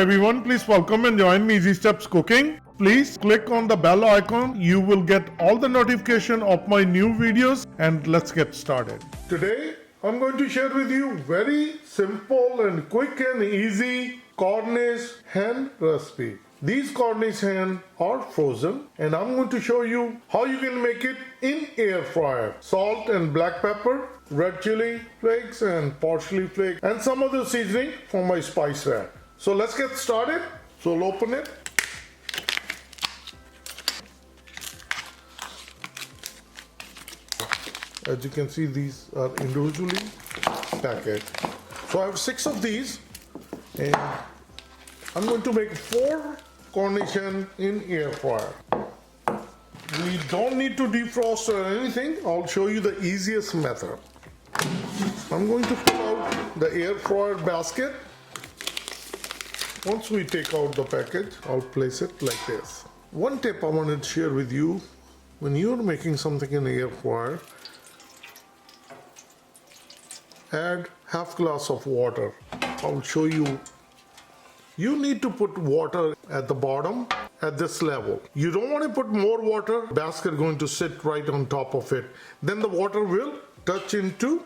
everyone, please welcome and join me Easy Steps Cooking. Please click on the bell icon. You will get all the notification of my new videos, and let's get started. Today I'm going to share with you very simple and quick and easy Cornish hen recipe. These Cornish hen are frozen, and I'm going to show you how you can make it in air fryer. Salt and black pepper, red chili flakes and parsley flakes, and some other seasoning for my spice rack. So let's get started. So I'll open it. As you can see, these are individually packaged. So I have 6 of these, and I'm going to make 4 Cornish hen in air fryer. We don't need to defrost or anything. I'll show you the easiest method. I'm going to pull out the air fryer basket. Once we take out the package, I'll place it like this. One tip I wanted to share with you: when you're making something in air fryer, add half glass of water. I'll show you. You need to put water at the bottom at this level. You don't want to put more water. Basket going to sit right on top of it. Then the water will touch into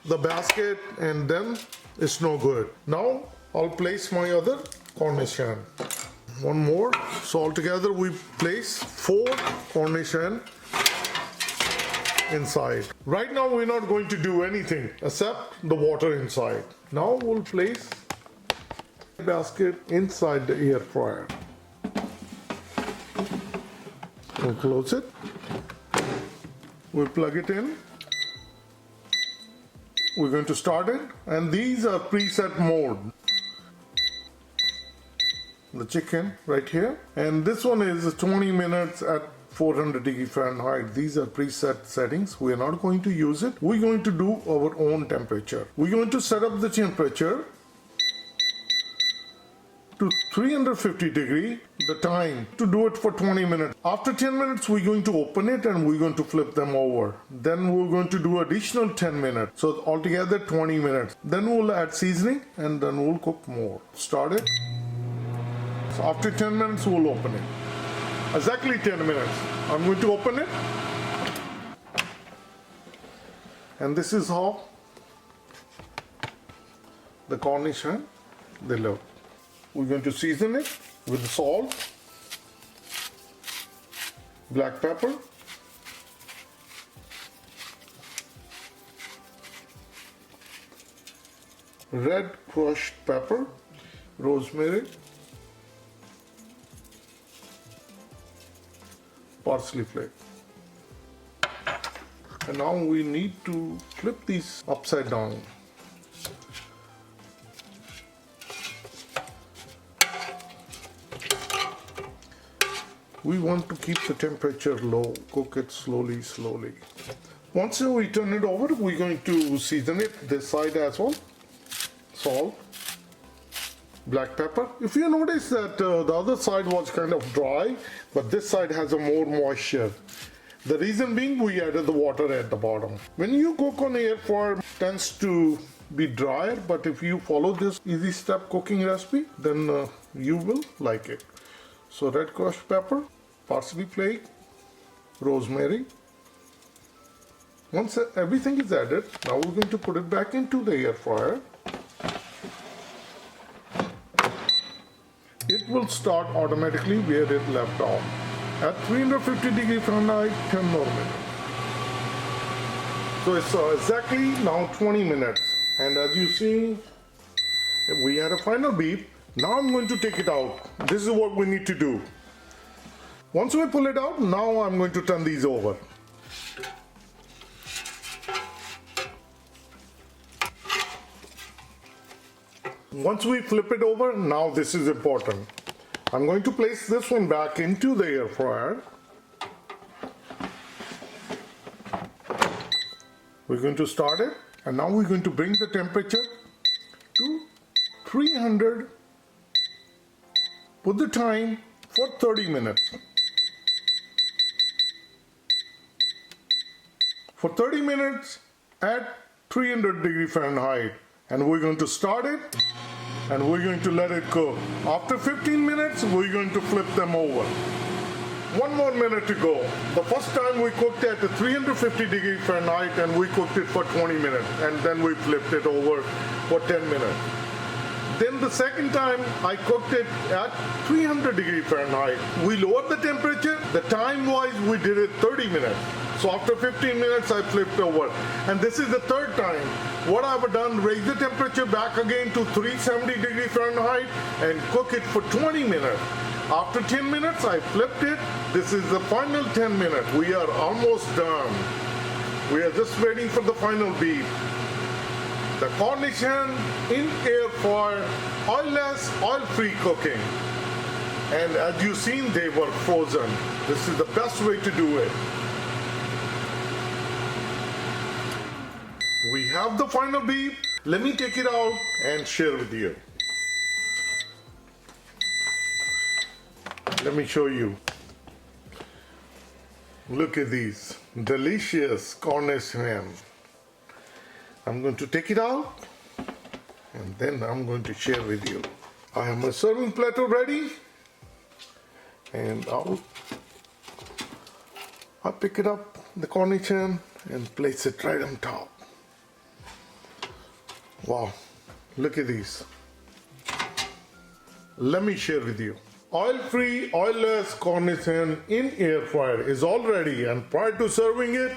the basket, and then it's no good. Now I'll place my other Cornish hen. One more. So altogether we place 4 Cornish hen inside. Right now we're not going to do anything except the water inside. Now we'll place the basket inside the air fryer. We'll close it. We'll plug it in. We're going to start it, and these are preset mode. The chicken right here, and this one is 20 minutes at 400 degree Fahrenheit. These are preset settings. We are not going to use it. We're going to do our own temperature. We're going to set up the temperature to 350 degree, the time to do it for 20 minutes. After 10 minutes, we're going to open it and we're going to flip them over. Then we're going to do additional 10 minutes. So altogether 20 minutes. Then we'll add seasoning, and then we'll cook more. Start it. So after 10 minutes, we'll open it. Exactly 10 minutes. I'm going to open it. And this is how the Cornish hen they look. We're going to season it with salt, black pepper, red crushed pepper, rosemary, parsley flake. And now we need to flip these upside down. We want to keep the temperature low, cook it slowly. Once we turn it over, we're going to season it this side as well. Salt, black pepper. If you notice that the other side was kind of dry, but this side has a more moisture. The reason being, we added the water at the bottom. When you cook on air fryer, it tends to be drier, but if you follow this easy step cooking recipe, then you will like it. So red crushed pepper, parsley flake, rosemary. Once everything is added, now we're going to put it back into the air fryer. It will start automatically where it left off at 350 degree Fahrenheit, 10 more minutes. So it's exactly now 20 minutes, and as you see, we had a final beep. Now I'm going to take it out. This is what we need to do. Once we pull it out, now I'm going to turn these over. Once we flip it over, now this is important. I'm going to place this one back into the air fryer. We're going to start it, and now we're going to bring the temperature to 300. Put the time for 30 minutes. For 30 minutes at 300 degree Fahrenheit, and we're going to start it and we're going to let it cook. After 15 minutes, we're going to flip them over. 1 more minute to go. The first time we cooked at 350 degrees Fahrenheit and we cooked it for 20 minutes and then we flipped it over for 10 minutes. Then the second time I cooked it at 300 degrees Fahrenheit. We lowered the temperature. The time wise we did it 30 minutes. So after 15 minutes I flipped over. And this is the third time. What I've done, raise the temperature back again to 370 degrees Fahrenheit and cook it for 20 minutes. After 10 minutes, I flipped it. This is the final 10 minutes. We are almost done. We are just waiting for the final beep. The Cornish hen in air fryer, oilless, oil-free cooking. And as you've seen, they were frozen. This is the best way to do it. We have the final beep. Let me take it out and share with you. Let me show you. Look at these delicious Cornish hen. I'm going to take it out and then I'm going to share with you. I have my serving platter ready and I'll pick it up, the Cornish hen, and place it right on top. Wow, look at these. Let me share with you. Oil-free, oilless Cornish hen in air fryer is all ready, and prior to serving it,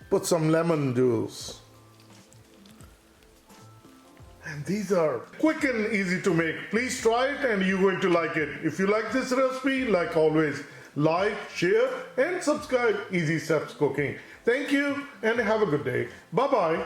put some lemon juice. And these are quick and easy to make. Please try it and you're going to like it. If you like this recipe, like always, like, share and subscribe Easy Steps Cooking. Thank you and have a good day. Bye-bye.